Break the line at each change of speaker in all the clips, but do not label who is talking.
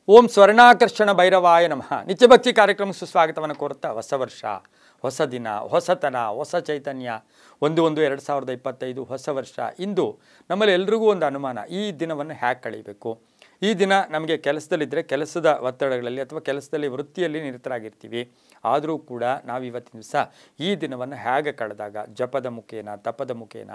ಓಂ ಸ್ವರ್ಣಾಕರ್ಷಣ ಭೈರವಾಯ ನಮಃ. ನಿತ್ಯಭಕ್ತಿ ಕಾರ್ಯಕ್ರಮ ಸುಸ್ವಾಗತವನ್ನು ಕೋರುತ್ತಾ ಹೊಸ ವರ್ಷ, ಹೊಸ ದಿನ, ಹೊಸತನ, ಹೊಸ ಚೈತನ್ಯ 1/1/2025 ಹೊಸ ವರ್ಷ. ಇಂದು ನಮ್ಮಲ್ಲಿ ಎಲ್ರಿಗೂ ಒಂದು ಅನುಮಾನ, ಈ ದಿನವನ್ನು ಹ್ಯಾಕ್ ಕಳೀಬೇಕು. ಈ ದಿನ ನಮಗೆ ಕೆಲಸದಲ್ಲಿದ್ದರೆ ಕೆಲಸದ ಒತ್ತಡಗಳಲ್ಲಿ ಅಥವಾ ಕೆಲಸದಲ್ಲಿ ವೃತ್ತಿಯಲ್ಲಿ ನಿರತರಾಗಿರ್ತೀವಿ. ಆದರೂ ಕೂಡ ನಾವು ಇವತ್ತಿನ ದಿವಸ ಈ ದಿನವನ್ನು ಹೇಗೆ ಕಳೆದಾಗ ಜಪದ ಮುಖೇನ, ತಪದ ಮುಖೇನ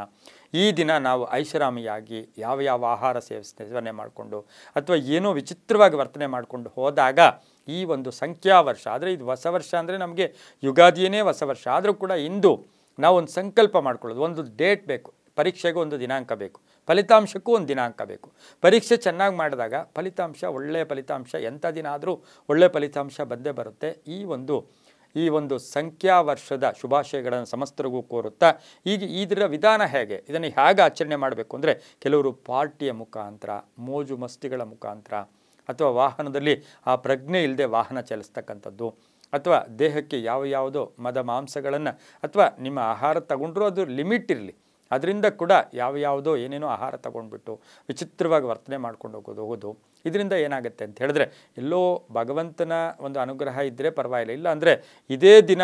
ಈ ದಿನ ನಾವು ಐಷಾರಾಮಿಯಾಗಿ ಯಾವ ಆಹಾರ ಸೇವನೆ ಮಾಡಿಕೊಂಡು ಅಥವಾ ಏನೋ ವಿಚಿತ್ರವಾಗಿ ವರ್ತನೆ ಮಾಡಿಕೊಂಡು ಹೋದಾಗ ಈ ಒಂದು ಸಂಖ್ಯಾ ವರ್ಷ, ಆದರೆ ಇದು ಹೊಸ ವರ್ಷ ಅಂದರೆ ನಮಗೆ ಯುಗಾದಿಯೇ ಹೊಸ ವರ್ಷ. ಆದರೂ ಕೂಡ ಇಂದು ನಾವೊಂದು ಸಂಕಲ್ಪ ಮಾಡ್ಕೊಳ್ಳೋದು, ಒಂದು ಡೇಟ್ ಬೇಕು, ಪರೀಕ್ಷೆಗೂ ಒಂದು ದಿನಾಂಕ ಬೇಕು, ಫಲಿತಾಂಶಕ್ಕೂ ಒಂದು ದಿನಾಂಕ ಬೇಕು. ಪರೀಕ್ಷೆ ಚೆನ್ನಾಗಿ ಮಾಡಿದಾಗ ಫಲಿತಾಂಶ, ಒಳ್ಳೆಯ ಫಲಿತಾಂಶ, ಎಂಥ ದಿನ ಆದರೂ ಒಳ್ಳೆಯ ಫಲಿತಾಂಶ ಬಂದೇ ಬರುತ್ತೆ. ಈ ಒಂದು ಸಂಖ್ಯಾ ವರ್ಷದ ಶುಭಾಶಯಗಳನ್ನು ಸಮಸ್ತರಿಗೂ ಕೋರುತ್ತಾ, ಈಗ ಇದರ ವಿಧಾನ ಹೇಗೆ, ಇದನ್ನು ಹೇಗೆ ಆಚರಣೆ ಮಾಡಬೇಕು ಅಂದರೆ, ಕೆಲವರು ಪಾರ್ಟಿಯ ಮುಖಾಂತರ, ಮೋಜು ಮಸ್ತಿಗಳ ಮುಖಾಂತರ, ಅಥವಾ ವಾಹನದಲ್ಲಿ ಆ ಪ್ರಜ್ಞೆ ಇಲ್ಲದೆ ವಾಹನ ಚಲಿಸ್ತಕ್ಕಂಥದ್ದು, ಅಥವಾ ದೇಹಕ್ಕೆ ಯಾವುದೋ ಮದ ಮಾಂಸಗಳನ್ನು, ಅಥವಾ ನಿಮ್ಮ ಆಹಾರ ತಗೊಂಡ್ರೂ ಅದು ಲಿಮಿಟ್ ಇರಲಿ, ಅದರಿಂದ ಕೂಡ ಯಾವುದೋ ಏನೇನೋ ಆಹಾರ ತಗೊಂಡ್ಬಿಟ್ಟು ವಿಚಿತ್ರವಾಗಿ ವರ್ತನೆ ಮಾಡ್ಕೊಂಡು ಹೋಗೋದು. ಇದರಿಂದ ಏನಾಗುತ್ತೆ ಅಂತ ಹೇಳಿದ್ರೆ, ಎಲ್ಲೋ ಭಗವಂತನ ಒಂದು ಅನುಗ್ರಹ ಇದ್ದರೆ ಪರವಾಗಿಲ್ಲ, ಇಲ್ಲ ಅಂದರೆ ಇದೇ ದಿನ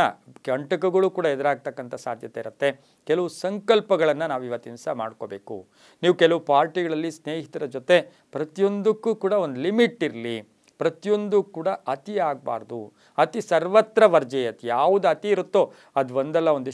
ಕಂಟಕಗಳು ಕೂಡ ಎದುರಾಗ್ತಕ್ಕಂಥ ಸಾಧ್ಯತೆ ಇರುತ್ತೆ. ಕೆಲವು ಸಂಕಲ್ಪಗಳನ್ನು ನಾವು ಇವತ್ತಿನ ದಿವಸ ಮಾಡ್ಕೋಬೇಕು. ನೀವು ಕೆಲವು ಪಾರ್ಟಿಗಳಲ್ಲಿ ಸ್ನೇಹಿತರ ಜೊತೆ ಪ್ರತಿಯೊಂದಕ್ಕೂ ಕೂಡ ಒಂದು ಲಿಮಿಟ್ ಇರಲಿ, ಪ್ರತಿಯೊಂದು ಕೂಡ ಅತಿ ಆಗಬಾರ್ದು. ಅತಿ ಸರ್ವತ್ರ ವರ್ಜಯತಿ, ಯಾವುದು ಅತಿ ಇರುತ್ತೋ ಅದು ಒಂದು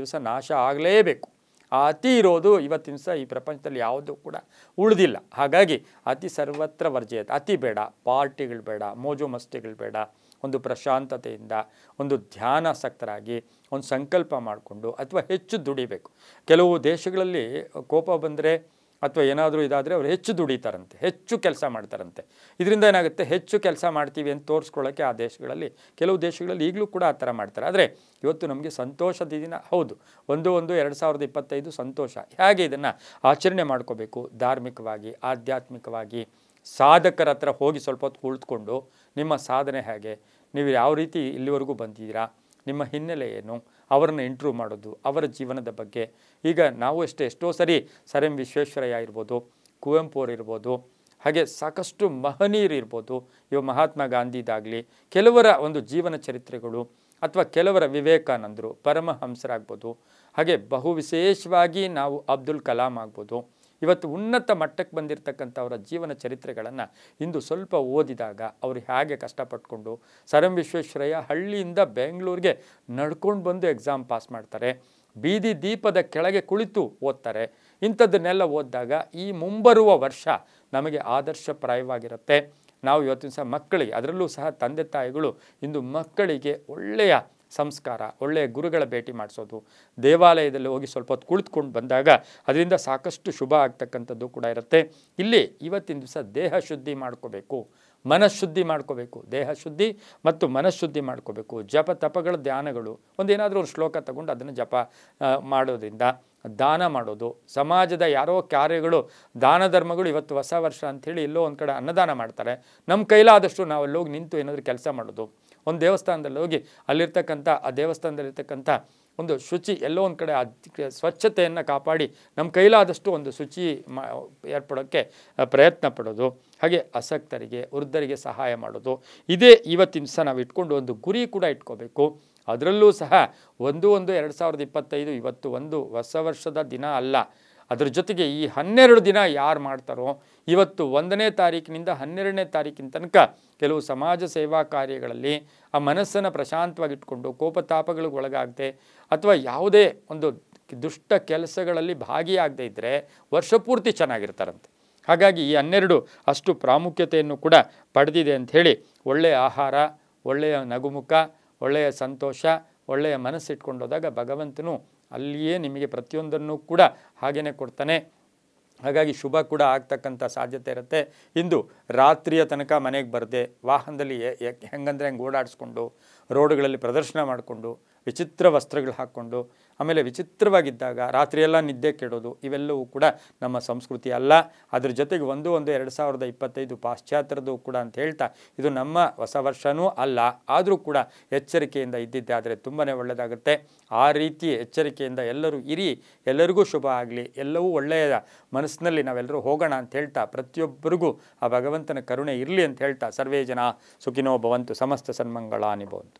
ದಿವಸ ನಾಶ ಆಗಲೇಬೇಕು. ಆ ಅತಿ ಇರೋದು ಇವತ್ತಿನ ದಿವಸ ಈ ಪ್ರಪಂಚದಲ್ಲಿ ಯಾವುದೂ ಕೂಡ ಉಳಿದಿಲ್ಲ. ಹಾಗಾಗಿ ಅತಿ ಸರ್ವತ್ರ ವರ್ಜಯತಿ, ಅತಿ ಬೇಡ, ಪಾರ್ಟಿಗಳು ಬೇಡ, ಮೋಜು ಮಸ್ತಿಗಳು ಬೇಡ. ಒಂದು ಪ್ರಶಾಂತತೆಯಿಂದ ಒಂದು ಧ್ಯಾನಾಸಕ್ತರಾಗಿ ಒಂದು ಸಂಕಲ್ಪ ಮಾಡಿಕೊಂಡು ಅಥವಾ ಹೆಚ್ಚು ದುಡಿಬೇಕು. ಕೆಲವು ದೇಶಗಳಲ್ಲಿ ಕೋಪ ಬಂದರೆ ಅಥವಾ ಏನಾದರೂ ಇದಾದರೆ ಅವರು ಹೆಚ್ಚು ದುಡಿತಾರಂತೆ, ಹೆಚ್ಚು ಕೆಲಸ ಮಾಡ್ತಾರಂತೆ. ಇದರಿಂದ ಏನಾಗುತ್ತೆ, ಹೆಚ್ಚು ಕೆಲಸ ಮಾಡ್ತೀವಿ ಅಂತ ತೋರಿಸ್ಕೊಳ್ಳೋಕ್ಕೆ ಆ ದೇಶಗಳಲ್ಲಿ, ಕೆಲವು ದೇಶಗಳಲ್ಲಿ ಈಗಲೂ ಕೂಡ ಆ ಥರ ಮಾಡ್ತಾರೆ. ಆದರೆ ಇವತ್ತು ನಮಗೆ ಸಂತೋಷದ ದಿನ ಹೌದು, 1/1/2025 ಸಂತೋಷ. ಹೇಗೆ ಇದನ್ನು ಆಚರಣೆ ಮಾಡ್ಕೋಬೇಕು, ಧಾರ್ಮಿಕವಾಗಿ, ಆಧ್ಯಾತ್ಮಿಕವಾಗಿ ಸಾಧಕರ ಹತ್ರ ಹೋಗಿ ಸ್ವಲ್ಪ ಹೊತ್ತು ಕುಳಿತುಕೊಂಡು ನಿಮ್ಮ ಸಾಧನೆ ಹೇಗೆ, ನೀವು ಯಾವ ರೀತಿ ಇಲ್ಲಿವರೆಗೂ ಬಂದಿದ್ದೀರಾ, ನಿಮ್ಮ ಹಿನ್ನೆಲೆ ಏನು, ಅವರನ್ನು ಇಂಟ್ರೂವ್ ಮಾಡೋದು, ಅವರ ಜೀವನದ ಬಗ್ಗೆ. ಈಗ ನಾವು ಎಷ್ಟೋ ಸರಿ ಸರ್ ಎಂ ವಿಶ್ವೇಶ್ವರಯ್ಯ ಇರ್ಬೋದು, ಕುವೆಂಪು ಅವರು ಇರ್ಬೋದು, ಹಾಗೆ ಸಾಕಷ್ಟು ಮಹನೀಯರು ಇರ್ಬೋದು, ಇವ ಮಹಾತ್ಮ ಗಾಂಧಿದಾಗಲಿ, ಕೆಲವರ ಒಂದು ಜೀವನ ಚರಿತ್ರೆಗಳು, ಅಥವಾ ಕೆಲವರ ವಿವೇಕಾನಂದರು, ಪರಮಹಂಸರಾಗ್ಬೋದು, ಹಾಗೆ ಬಹು ವಿಶೇಷವಾಗಿ ನಾವು ಅಬ್ದುಲ್ ಕಲಾಂ ಆಗ್ಬೋದು. ಇವತ್ತು ಉನ್ನತ ಮಟ್ಟಕ್ಕೆ ಬಂದಿರತಕ್ಕಂಥವರ ಜೀವನ ಚರಿತ್ರೆಗಳನ್ನು ಇಂದು ಸ್ವಲ್ಪ ಓದಿದಾಗ ಅವರು ಹೇಗೆ ಕಷ್ಟಪಟ್ಕೊಂಡು, ಸರ್ ಎಂ ವಿಶ್ವೇಶ್ವರಯ್ಯ ಹಳ್ಳಿಯಿಂದ ಬೆಂಗಳೂರಿಗೆ ನಡ್ಕೊಂಡು ಬಂದು ಎಕ್ಸಾಮ್ ಪಾಸ್ ಮಾಡ್ತಾರೆ, ಬೀದಿ ದೀಪದ ಕೆಳಗೆ ಕುಳಿತು ಓದ್ತಾರೆ. ಇಂಥದ್ದನ್ನೆಲ್ಲ ಓದಿದಾಗ ಈ ಮುಂಬರುವ ವರ್ಷ ನಮಗೆ ಆದರ್ಶಪ್ರಾಯವಾಗಿರುತ್ತೆ. ನಾವು ಇವತ್ತಿನ ಸಹ ಮಕ್ಕಳಿಗೆ, ಅದರಲ್ಲೂ ಸಹ ತಂದೆ ತಾಯಿಗಳು ಇಂದು ಮಕ್ಕಳಿಗೆ ಒಳ್ಳೆಯ ಸಂಸ್ಕಾರ, ಒಳ್ಳೆಯ ಗುರುಗಳ ಭೇಟಿ ಮಾಡಿಸೋದು, ದೇವಾಲಯದಲ್ಲಿ ಹೋಗಿ ಸ್ವಲ್ಪ ಹೊತ್ತು ಕುಳಿತುಕೊಂಡು ಬಂದಾಗ ಅದರಿಂದ ಸಾಕಷ್ಟು ಶುಭ ಆಗ್ತಕ್ಕಂಥದ್ದು ಕೂಡ ಇರುತ್ತೆ. ಇಲ್ಲಿ ಇವತ್ತಿನ ದಿವಸ ದೇಹ ಶುದ್ಧಿ ಮಾಡ್ಕೋಬೇಕು, ಮನಃಶುದ್ಧಿ ಮಾಡ್ಕೋಬೇಕು. ದೇಹ ಶುದ್ಧಿ ಮತ್ತು ಮನಃಶುದ್ಧಿ ಮಾಡ್ಕೋಬೇಕು. ಜಪ ತಪಗಳ ಧ್ಯಾನಗಳು, ಒಂದೇನಾದರೂ ಒಂದು ಶ್ಲೋಕ ತಗೊಂಡು ಅದನ್ನು ಜಪ ಮಾಡೋದ್ರಿಂದ, ದಾನ ಮಾಡೋದು, ಸಮಾಜದ ಯಾರೋ ಕಾರ್ಯಗಳು, ದಾನ ಧರ್ಮಗಳು. ಇವತ್ತು ಹೊಸ ವರ್ಷ ಅಂಥೇಳಿ ಎಲ್ಲೋ ಒಂದು ಕಡೆ ಅನ್ನದಾನ ಮಾಡ್ತಾರೆ. ನಮ್ಮ ಕೈಲಾದಷ್ಟು ನಾವು ಅಲ್ಲೋಗಿ ನಿಂತು ಏನಾದರೂ ಕೆಲಸ ಮಾಡೋದು, ಒಂದು ದೇವಸ್ಥಾನದಲ್ಲಿ ಹೋಗಿ ಅಲ್ಲಿರ್ತಕ್ಕಂಥ ಆ ದೇವಸ್ಥಾನದಲ್ಲಿರ್ತಕ್ಕಂಥ ಒಂದು ಶುಚಿ, ಎಲ್ಲೋ ಒಂದು ಕಡೆ ಸ್ವಚ್ಛತೆಯನ್ನು ಕಾಪಾಡಿ ನಮ್ಮ ಕೈಲಾದಷ್ಟು ಒಂದು ಶುಚಿ ಏರ್ಪಡೋಕ್ಕೆ ಪ್ರಯತ್ನ ಪಡೋದು. ಹಾಗೆ ಅಸಕ್ತರಿಗೆ, ವೃದ್ಧರಿಗೆ ಸಹಾಯ ಮಾಡೋದು. ಇದೇ ಇವತ್ತಿನ ದಿವಸ ನಾವು ಇಟ್ಕೊಂಡು ಒಂದು ಗುರಿ ಕೂಡ ಇಟ್ಕೋಬೇಕು. ಅದರಲ್ಲೂ ಸಹ 1/1/2025 ಇವತ್ತು ಒಂದು ಹೊಸ ವರ್ಷದ ದಿನ ಅಲ್ಲ, ಅದರ ಜೊತೆಗೆ ಈ 12 ದಿನ ಯಾರು ಮಾಡ್ತಾರೋ, ಇವತ್ತು 1ನೇ ತಾರೀಕಿನಿಂದ 12ನೇ ತಾರೀಕಿನ ತನಕ ಕೆಲವು ಸಮಾಜ ಸೇವಾ ಕಾರ್ಯಗಳಲ್ಲಿ ಆ ಮನಸ್ಸನ್ನು ಪ್ರಶಾಂತವಾಗಿಟ್ಕೊಂಡು ಕೋಪತಾಪಗಳಿಗೆ ಒಳಗಾಗದೆ ಅಥವಾ ಯಾವುದೇ ಒಂದು ದುಷ್ಟ ಕೆಲಸಗಳಲ್ಲಿ ಭಾಗಿಯಾಗದೇ ಇದ್ದರೆ ವರ್ಷ ಪೂರ್ತಿ ಚೆನ್ನಾಗಿರ್ತಾರಂತೆ. ಹಾಗಾಗಿ ಈ 12 ಅಷ್ಟು ಪ್ರಾಮುಖ್ಯತೆಯನ್ನು ಕೂಡ ಪಡೆದಿದೆ ಅಂಥೇಳಿ, ಒಳ್ಳೆಯ ಆಹಾರ, ಒಳ್ಳೆಯ ನಗುಮುಖ, ಒಳ್ಳೆಯ ಸಂತೋಷ, ಒಳ್ಳೆಯ ಮನಸ್ಸಿಟ್ಕೊಂಡು ಹೋದಾಗ ಭಗವಂತನು ಅಲ್ಲಿಯೇ ನಿಮಗೆ ಪ್ರತಿಯೊಂದನ್ನು ಕೂಡ ಹಾಗೇ ಕೊಡ್ತಾನೆ. ಹಾಗಾಗಿ ಶುಭ ಕೂಡ ಆಗ್ತಕ್ಕಂಥ ಸಾಧ್ಯತೆ ಇರುತ್ತೆ. ಇಂದು ರಾತ್ರಿಯ ತನಕ ಮನೆಗೆ ಬರದೆ ವಾಹನದಲ್ಲಿ ಹೆಂಗಂದ್ರೆ ಹೆಂಗೆ ಓಡಾಡಿಸ್ಕೊಂಡು ರೋಡ್ಗಳಲ್ಲಿ ಪ್ರದರ್ಶನ ಮಾಡಿಕೊಂಡು ವಿಚಿತ್ರ ವಸ್ತ್ರಗಳು ಹಾಕ್ಕೊಂಡು ಆಮೇಲೆ ವಿಚಿತ್ರವಾಗಿದ್ದಾಗ ರಾತ್ರಿಯೆಲ್ಲ ನಿದ್ದೆ ಕೆಡೋದು ಇವೆಲ್ಲವೂ ಕೂಡ ನಮ್ಮ ಸಂಸ್ಕೃತಿ ಅಲ್ಲ. ಅದ್ರ ಜೊತೆಗೆ 1/1/2025 ಪಾಶ್ಚಾತ್ಯರದು ಕೂಡ ಅಂತ ಹೇಳ್ತಾ ಇದು ನಮ್ಮ ಹೊಸ ವರ್ಷವೂ ಅಲ್ಲ. ಆದರೂ ಕೂಡ ಎಚ್ಚರಿಕೆಯಿಂದ ಇದ್ದಿದ್ದೆ ಆದರೆ ತುಂಬಾ ಒಳ್ಳೆಯದಾಗುತ್ತೆ. ಆ ರೀತಿ ಎಚ್ಚರಿಕೆಯಿಂದ ಎಲ್ಲರೂ ಇರಿ, ಎಲ್ಲರಿಗೂ ಶುಭ ಆಗಲಿ, ಎಲ್ಲವೂ ಒಳ್ಳೆಯ ಮನಸ್ಸಿನಲ್ಲಿ ನಾವೆಲ್ಲರೂ ಹೋಗೋಣ ಅಂತ ಹೇಳ್ತಾ ಪ್ರತಿಯೊಬ್ಬರಿಗೂ ಆ ಭಗವಂತನ ಕರುಣೆ ಇರಲಿ ಅಂತ ಹೇಳ್ತಾ ಸರ್ವೇ ಜನ ಸುಖಿನೋ ಭವಂತು, ಸಮಸ್ತ ಸನ್ಮಂಗಳಾನಿ ಭವಂತು.